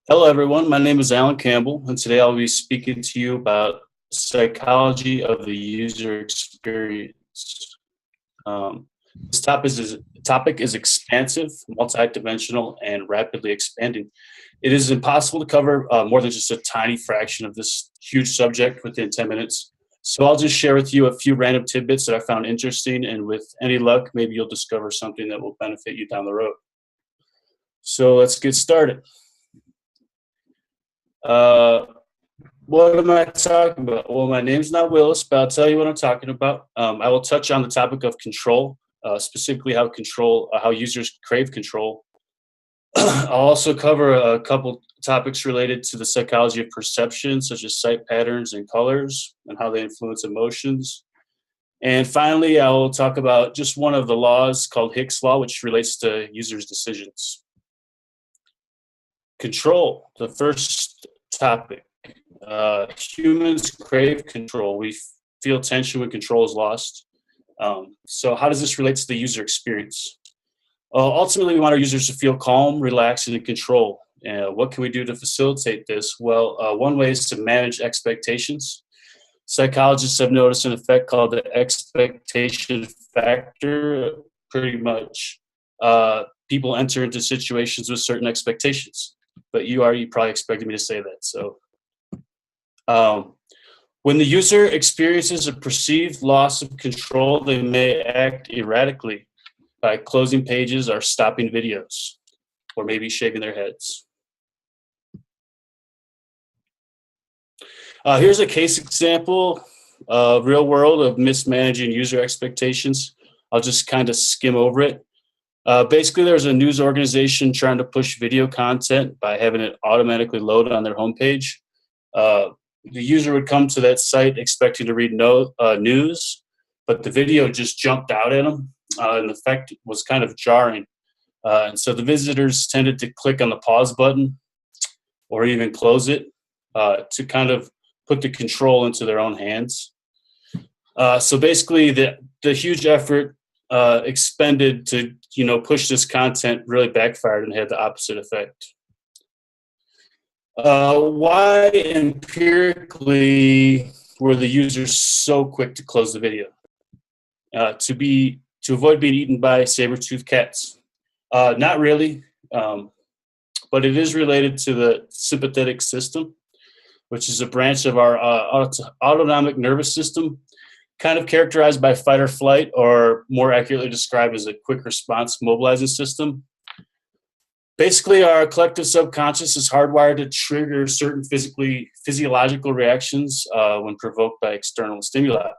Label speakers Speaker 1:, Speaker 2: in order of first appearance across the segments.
Speaker 1: Hello, everyone. My name is Alan Campbell, and today I'll be speaking to you about psychology of the user experience. This topic is expansive, multidimensional, and rapidly expanding. It is impossible to cover more than just a tiny fraction of this huge subject within 10 minutes. So I'll just share with you a few random tidbits that I found interesting, and with any luck, maybe you'll discover something that will benefit you down the road. So let's get started. Uh, what am I talking about? Well, my name's not Willis, but I'll tell you what I'm talking about. I will touch on the topic of control, specifically how users crave control. I'll also cover a couple topics related to the psychology of perception, such as sight patterns and colors, and how they influence emotions. And finally, I will talk about just one of the laws called Hick's law, which relates to users' decisions. Control, the first topic. Humans crave control. We feel tension when control is lost. So how does this relate to the user experience? Ultimately, we want our users to feel calm, relaxed, and in control. What can we do to facilitate this? Well, one way is to manage expectations. Psychologists have noticed an effect called the expectation factor. Pretty much, people enter into situations with certain expectations. But you probably expected me to say that. So when the user experiences a perceived loss of control, they may act erratically by closing pages or stopping videos, or maybe shaking their heads. Here's a case example, real world of mismanaging user expectations. I'll just kind of skim over it. Basically, there's a news organization trying to push video content by having it automatically load on their homepage. The user would come to that site expecting to read news, but the video just jumped out at them, and the effect was kind of jarring. And so the visitors tended to click on the pause button or even close it to kind of put the control into their own hands. So basically, the huge effort expended to push this content really backfired and had the opposite effect. Why empirically were the users so quick to close the video? To avoid being eaten by saber-toothed cats? Not really, but it is related to the sympathetic system, which is a branch of our autonomic nervous system, kind of characterized by fight or flight, or more accurately described as a quick response mobilizing system. Basically, our collective subconscious is hardwired to trigger certain physiological reactions when provoked by external stimuli,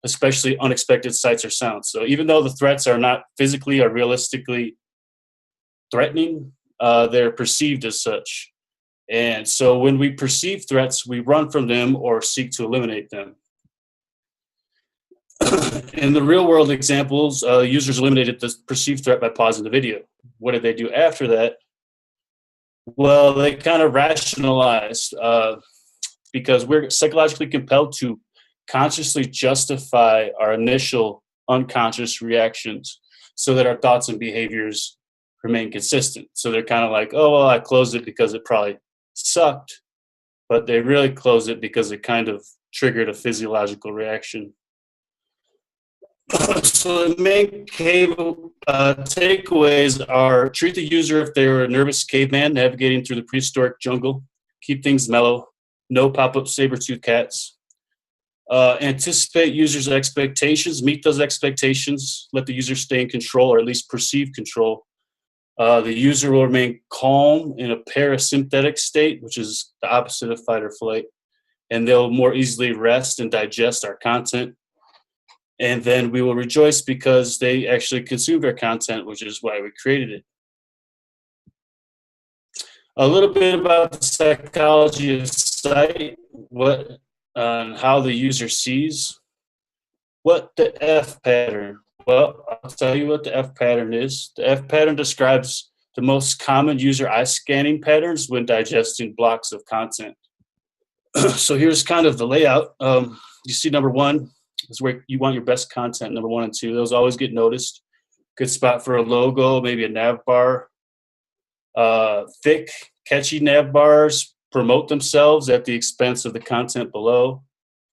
Speaker 1: especially unexpected sights or sounds. So even though the threats are not physically or realistically threatening, they're perceived as such. And so when we perceive threats, we run from them or seek to eliminate them. In the real world examples, users eliminated the perceived threat by pausing the video. What did they do after that? Well, they kind of rationalized because we're psychologically compelled to consciously justify our initial unconscious reactions so that our thoughts and behaviors remain consistent. So they're kind of like, oh, well, I closed it because it probably sucked, but they really closed it because it kind of triggered a physiological reaction. So the main takeaways are: treat the user if they were a nervous caveman navigating through the prehistoric jungle. Keep things mellow. No pop-up saber-toothed cats. Anticipate users' expectations. Meet those expectations. Let the user stay in control, or at least perceive control. The user will remain calm in a parasympathetic state, which is the opposite of fight or flight, and they'll more easily rest and digest our content. And then we will rejoice because they actually consumed our content, which is why we created it. A little bit about the psychology of sight, how the user sees. What the F pattern? Well, I'll tell you what the F pattern is. The F pattern describes the most common user eye scanning patterns when digesting blocks of content. So here's kind of the layout. You see number one is where you want your best content, number 1 and 2. Those always get noticed. Good spot for a logo, maybe a nav bar. Thick, catchy nav bars promote themselves at the expense of the content below.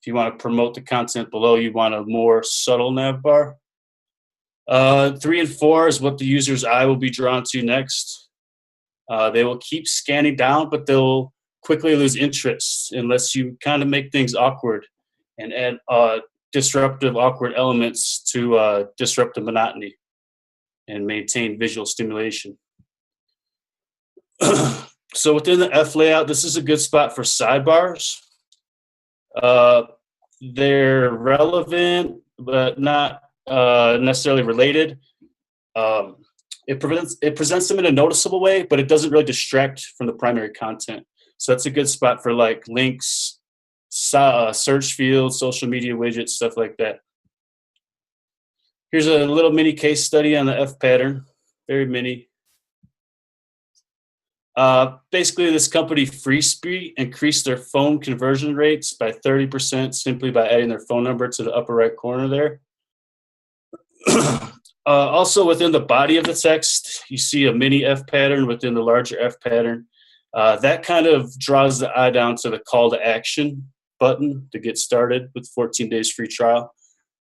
Speaker 1: If you want to promote the content below, you want a more subtle nav bar. 3 and 4 is what the user's eye will be drawn to next. They will keep scanning down, but they'll quickly lose interest unless you kind of make things awkward and add disruptive, awkward elements to disrupt the monotony and maintain visual stimulation. So within the F layout, this is a good spot for sidebars. They're relevant, but not necessarily related. It presents them in a noticeable way, but it doesn't really distract from the primary content. So that's a good spot for like links, search fields, social media widgets, stuff like that. Here's a little mini case study on the F pattern, very mini. Basically, this company, FreeSpree, increased their phone conversion rates by 30% simply by adding their phone number to the upper right corner there. Also, within the body of the text, you see a mini F pattern within the larger F pattern. That kind of draws the eye down to the call to action button to get started with 14 days free trial.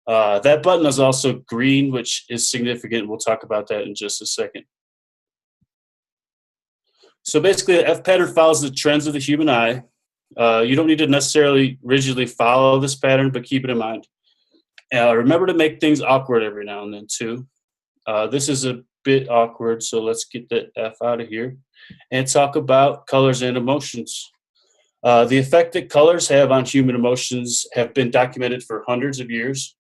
Speaker 1: That button is also green, which is significant. We'll talk about that in just a second. So basically, the F pattern follows the trends of the human eye. You don't need to necessarily rigidly follow this pattern, but keep it in mind. Remember to make things awkward every now and then, too. This is a bit awkward, so let's get the F out of here and talk about colors and emotions. The effect that colors have on human emotions have been documented for hundreds of years.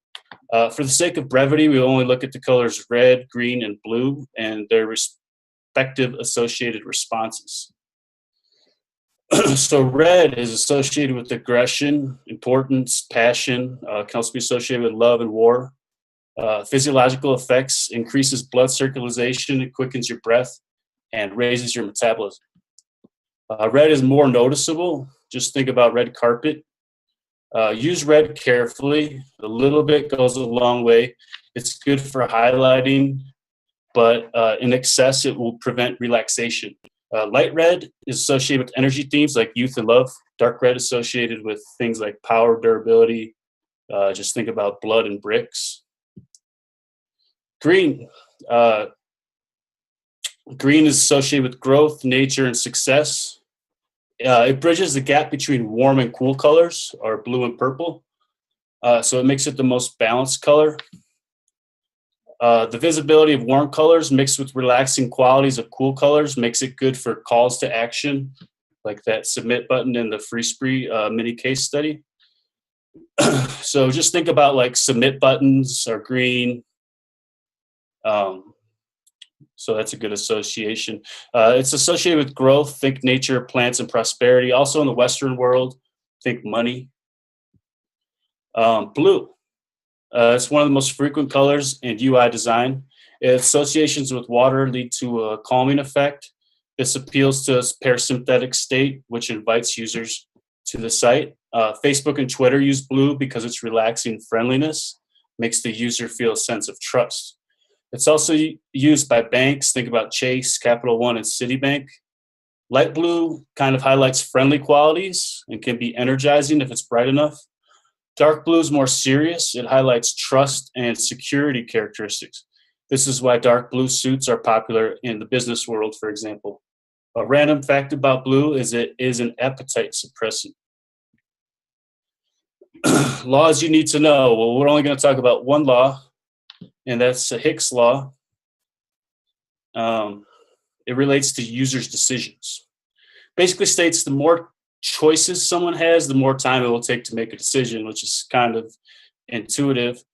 Speaker 1: For the sake of brevity, we only look at the colors red, green, and blue and their respective associated responses. So red is associated with aggression, importance, passion, can also be associated with love and war. Physiological effects increases blood circulation, it quickens your breath, and raises your metabolism. Red is more noticeable. Just think about red carpet. Use red carefully. A little bit goes a long way. It's good for highlighting, but in excess, it will prevent relaxation. Light red is associated with energy themes like youth and love. Dark red associated with things like power, durability. Just think about blood and bricks. Green. Green is associated with growth, nature, and success. It bridges the gap between warm and cool colors, or blue and purple. So it makes it the most balanced color. The visibility of warm colors mixed with relaxing qualities of cool colors makes it good for calls to action, like that submit button in the FreeSpree mini case study. So just think about like submit buttons are green. So that's a good association. It's associated with growth, think nature, plants, and prosperity. Also in the Western world, think money. Blue. It's one of the most frequent colors in UI design. Associations with water lead to a calming effect. This appeals to a parasympathetic state, which invites users to the site. Facebook and Twitter use blue because its relaxing friendliness makes the user feel a sense of trust. It's also used by banks. Think about Chase, Capital One, and Citibank. Light blue kind of highlights friendly qualities and can be energizing if it's bright enough. Dark blue is more serious. It highlights trust and security characteristics. This is why dark blue suits are popular in the business world, for example. A random fact about blue is it is an appetite suppressant. Laws you need to know. Well, we're only going to talk about one law, and that's Hick's law. It relates to users' decisions. Basically states the more choices someone has, the more time it will take to make a decision, which is kind of intuitive.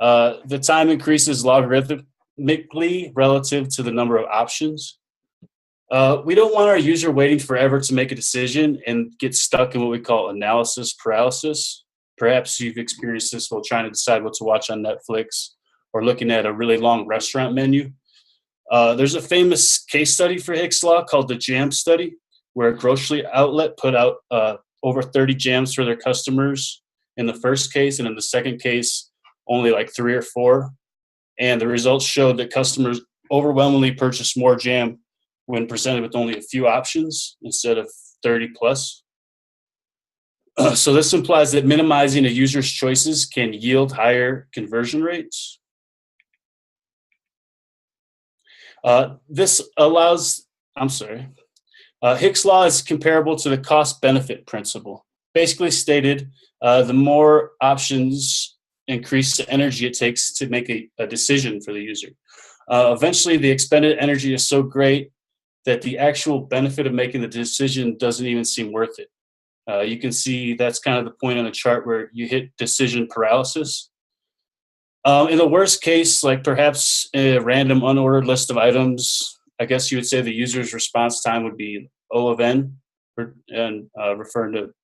Speaker 1: The time increases logarithmically relative to the number of options. We don't want our user waiting forever to make a decision and get stuck in what we call analysis paralysis. Perhaps you've experienced this while trying to decide what to watch on Netflix or looking at a really long restaurant menu. There's a famous case study for Hick's law called the jam study, where a grocery outlet put out over 30 jams for their customers in the first case, and in the second case, only like 3 or 4. And the results showed that customers overwhelmingly purchased more jam when presented with only a few options instead of 30 plus. So this implies that minimizing a user's choices can yield higher conversion rates. This allows, Hick's law is comparable to the cost-benefit principle. Basically stated, the more options increase the energy it takes to make a decision for the user. Eventually, the expended energy is so great that the actual benefit of making the decision doesn't even seem worth it. You can see that's kind of the point on the chart where you hit decision paralysis. In the worst case, like perhaps a random unordered list of items, I guess you would say the user's response time would be O of n, and referring to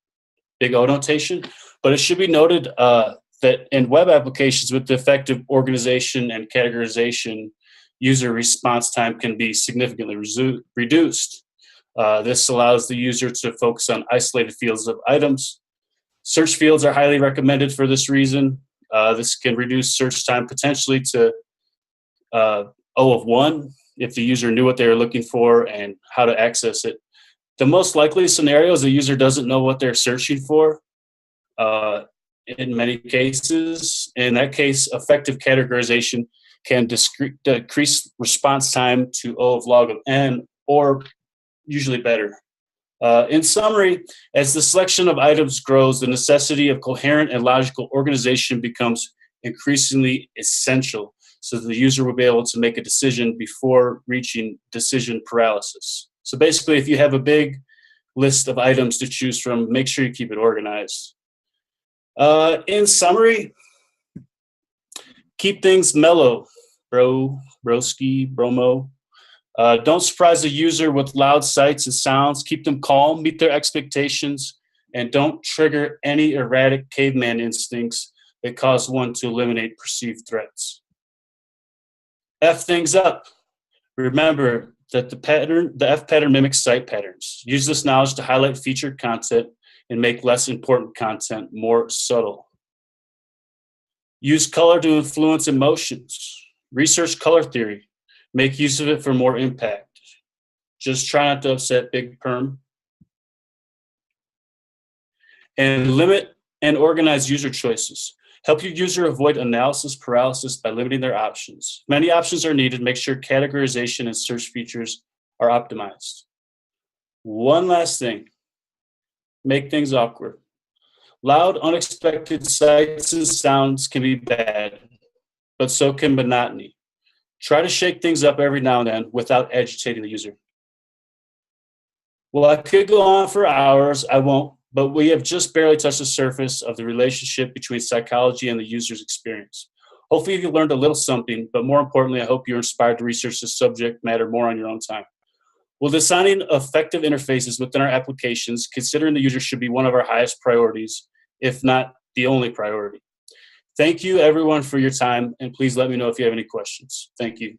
Speaker 1: big O notation. But it should be noted that in web applications with the effective organization and categorization, user response time can be significantly reduced. This allows the user to focus on isolated fields of items. Search fields are highly recommended for this reason. This can reduce search time potentially to O of 1 if the user knew what they were looking for and how to access it. The most likely scenario is the user doesn't know what they're searching for. In many cases, in that case, effective categorization can decrease response time to O of log of n, or usually better. In summary, as the selection of items grows, the necessity of coherent and logical organization becomes increasingly essential, so the user will be able to make a decision before reaching decision paralysis. So basically, if you have a big list of items to choose from, make sure you keep it organized. In summary, keep things mellow, broski, bromo. Don't surprise the user with loud sights and sounds. Keep them calm, meet their expectations, and don't trigger any erratic caveman instincts that cause one to eliminate perceived threats. F things up. Remember that the F pattern mimics site patterns. Use this knowledge to highlight featured content and make less important content more subtle. Use color to influence emotions. Research color theory. Make use of it for more impact. Just try not to upset Big Perm. And limit and organize user choices. Help your user avoid analysis paralysis by limiting their options. If many options are needed, make sure categorization and search features are optimized. One last thing, make things awkward. Loud, unexpected sights and sounds can be bad, but so can monotony. Try to shake things up every now and then without agitating the user. Well, I could go on for hours, I won't, but we have just barely touched the surface of the relationship between psychology and the user's experience. Hopefully you learned a little something, but more importantly, I hope you're inspired to research this subject matter more on your own time. While designing effective interfaces within our applications, considering the user should be one of our highest priorities, if not the only priority. Thank you, everyone, for your time, and please let me know if you have any questions. Thank you.